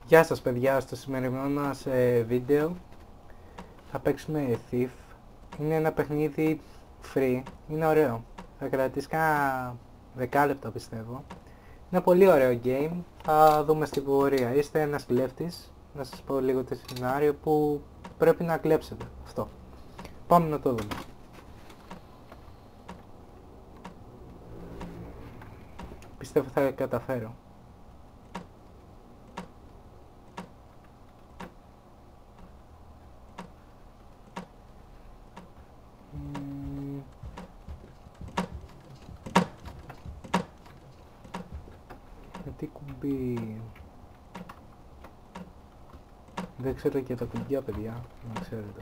Γεια σας παιδιά, στο σημερινό μας βίντεο θα παίξουμε Thief. Είναι ένα παιχνίδι free, είναι ωραίο. Θα κρατήσει κάνα 10 λεπτά πιστεύω. Είναι πολύ ωραίο game, θα δούμε στην πορεία. Είστε ένας κλέφτης, να σας πω λίγο το σενάριο που πρέπει να κλέψετε. Αυτό. Πάμε να το δούμε. Πιστεύω θα καταφέρω. Τι κουμπί... Δεν ξέρω και τα κουμπιά παιδιά, να ξέρετε.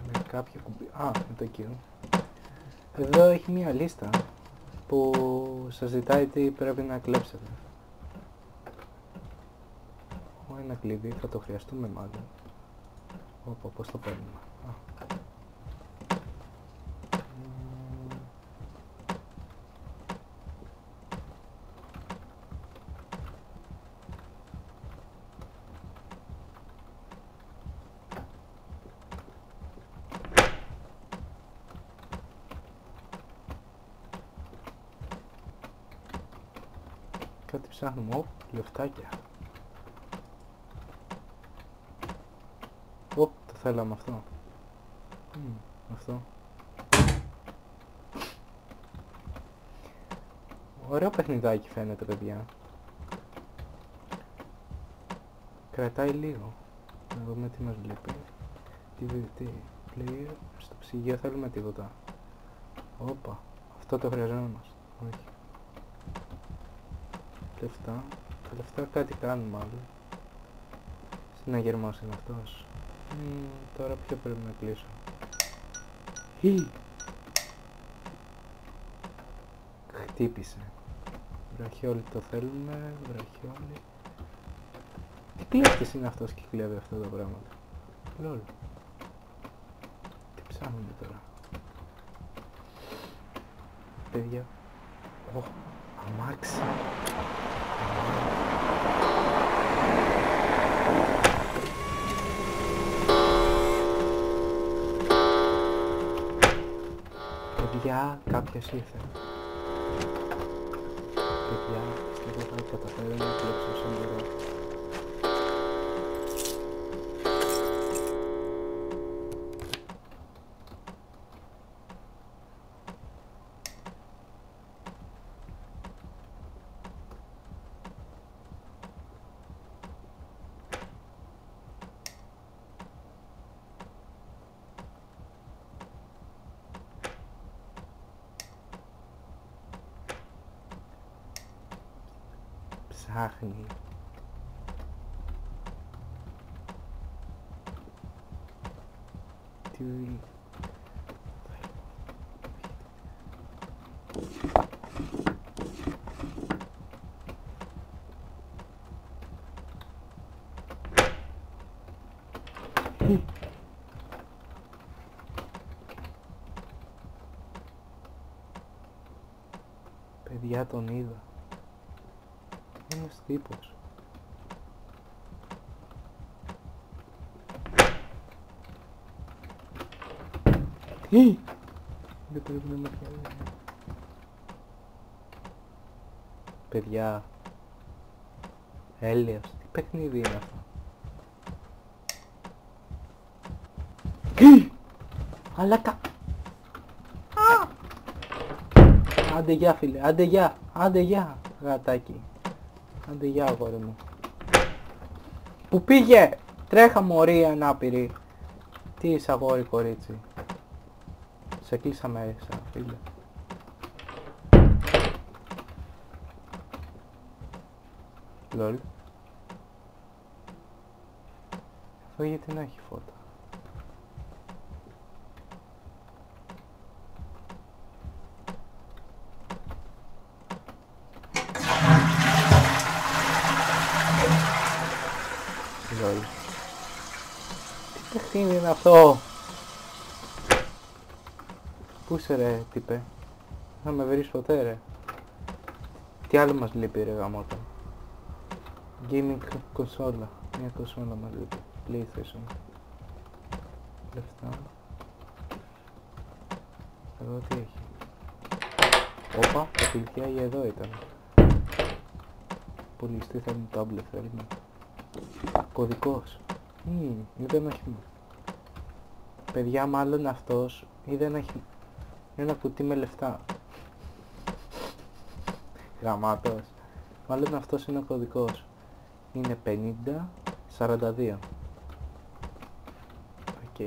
Με κάποια κουμπί... Α, με το εκεί. Εδώ έχει μία λίστα που σας ζητάει τι πρέπει να κλέψετε. Έχω ένα κλειδί, θα το χρειαστούμε μάλλον. Όπα, πώς το παίρνουμε. Κάτι ψάχνουμε, λεφτάκια. Το θέλαμε αυτό. Αυτό. Ωραίο παιχνιδάκι φαίνεται παιδιά. Κρατάει λίγο. Να δούμε τι μας βλέπει. Τι player, στο ψυγείο θέλουμε τίποτα. Όπα, αυτό το χρειαζόμαστε. Όχι. Λεφτά. Τα λεφτά κάτι κάνουν μάλλον. Συναγερμός είναι αυτός. Τώρα ποιο πρέπει να κλείσω. Χτύπησε. Βραχιόλι το θέλουμε. Βραχιόλι. Τι κλέφτης είναι αυτός και κλέβει αυτά τα πράγματα. Λόλ. Τι ψάχνουμε τώρα. Παιδιά. Αμάξι. Παιδιά, κάποιος ήρθε. Παιδιά, πιστεύω θα καταφέρω να κλέψω σαν καιρό. Ψάχνει. Τι... Παιδιά, τον είδα. Ένας τύπος. Δεν πρέπει να μαθαίνει. Παιδιά. Έλεος. Τι παιχνίδι είναι αυτό. Αλάκα. Άντε γεια φίλε. Άντε γεια. Άντε γεια. Γατάκι. Άντε γεια αγόρι μου. Πού πήγε! Τρέχα μωρή ανάπηρη. Τι είσαι αγόρι κορίτσι. Σε κλείσα μέσα φίλε. Λολ. Αυτό γιατί να έχει φώτα. Λολ. Τι παιχνίδι είναι αυτό. Πού είσαι ρε τύπε. Θα με βρεις ποτέ ρε. Τι άλλο μας λείπει ρε γαμότο. Gaming κονσόλα. Μια κονσόλα μας λείπει. PlayStation. Λεφτά. Εδώ τι έχει. Όπα, τα κλειδιά εδώ ήταν. Πολυστή θέλει tablet θέλουμε. Κωδικός. Είδε ένα χειμώνα. Παιδιά, μάλλον αυτός είδε ένα κουτί με λεφτά. Γαμάτος. Μάλλον αυτός είναι ο κωδικός. Είναι 50-42. Οκ.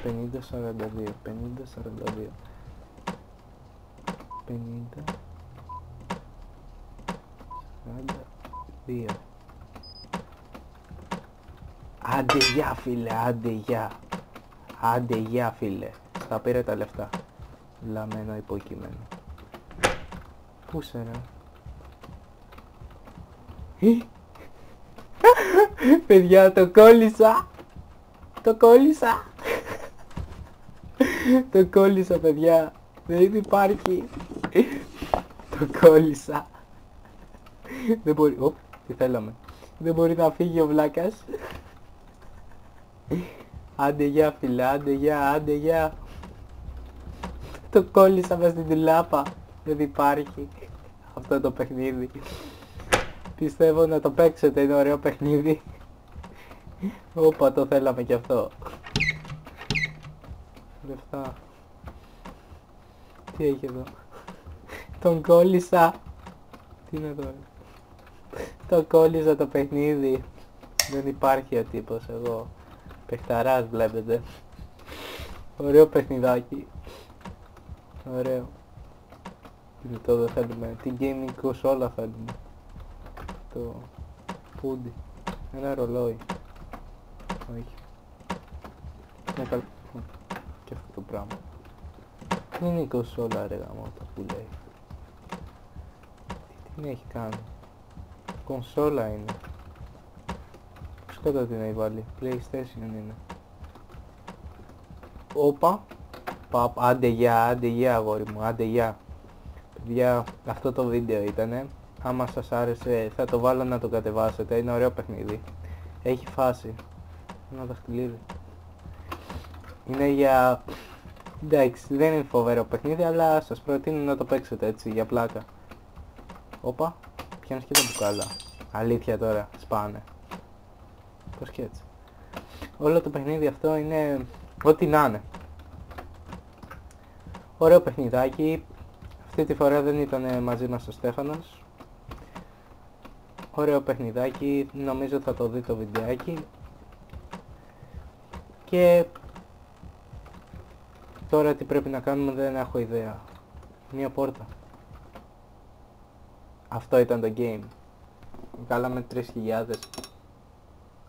50-42. 50-42. 50-42. Άντε γεια φίλε, άντε γεια. Άντε γεια φίλε. Θα πήρε τα λεφτά. Λαμμένο υποκείμενο. Πού σε ρε. Παιδιά, το κόλλησα. Το κόλλησα. Το κόλλησα παιδιά. Δεν υπάρχει. Το κόλλησα. Δεν μπορεί. Οπ, τι θέλαμε. Δεν μπορεί να φύγει ο βλάκας. Άντε γεια φίλε, άντε γεια, άντε γεια. Το κόλλησα μες στην τουλάπα. Δεν υπάρχει αυτό το παιχνίδι. Πιστεύω να το παίξετε, είναι ωραίο παιχνίδι. Όπα, το θέλαμε κι αυτό. Λεφτά. Τι έχει εδώ. Τον κόλλησα. Τι είναι εδώ. Το κόλλησα το παιχνίδι. Δεν υπάρχει ο τύπος εγώ. Παιχταράς βλέπετε. Ωραίο παιχνιδάκι. Ωραίο. Τι το δεν θέλουμε. Τι gaming κονσόλα θέλουμε. Το πούντι. Ένα ρολόι. Όχι. Μια καλή. Και αυτό το πράγμα. Τι είναι η κονσόλα ρε γαμώτα που λέει. Τι την έχει κάνει. Κονσόλα είναι. Πώς κάτω την έχει βάλει. PlayStation είναι. Όπα. Άντε γεια αγόρι μου. Άντε γεια. Παιδιά, αυτό το βίντεο ήτανε. Άμα σας άρεσε θα το βάλω να το κατεβάσετε. Είναι ωραίο παιχνίδι. Έχει φάση. Ένα δαχτυλίδι. Είναι για... Εντάξει, δεν είναι φοβερό παιχνίδι, αλλά σας προτείνω να το παίξετε έτσι, για πλάκα. Όπα, πιάνεις και τα μπουκάλα. Αλήθεια τώρα, σπάνε. Πώς και έτσι. Όλο το παιχνίδι αυτό είναι... ό,τι να είναι. Ωραίο παιχνιδάκι. Αυτή τη φορά δεν ήταν μαζί μας ο Στέφανος. Ωραίο παιχνιδάκι, νομίζω θα το δει το βιντεάκι. Και... τώρα τι πρέπει να κάνουμε δεν έχω ιδέα. Μία πόρτα. Αυτό ήταν το game. Βγάλαμε 3.000.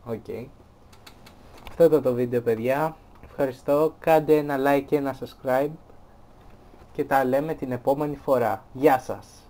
Οκ. Αυτό ήταν το βίντεο παιδιά. Ευχαριστώ. Κάντε ένα like και ένα subscribe. Και τα λέμε την επόμενη φορά. Γεια σας.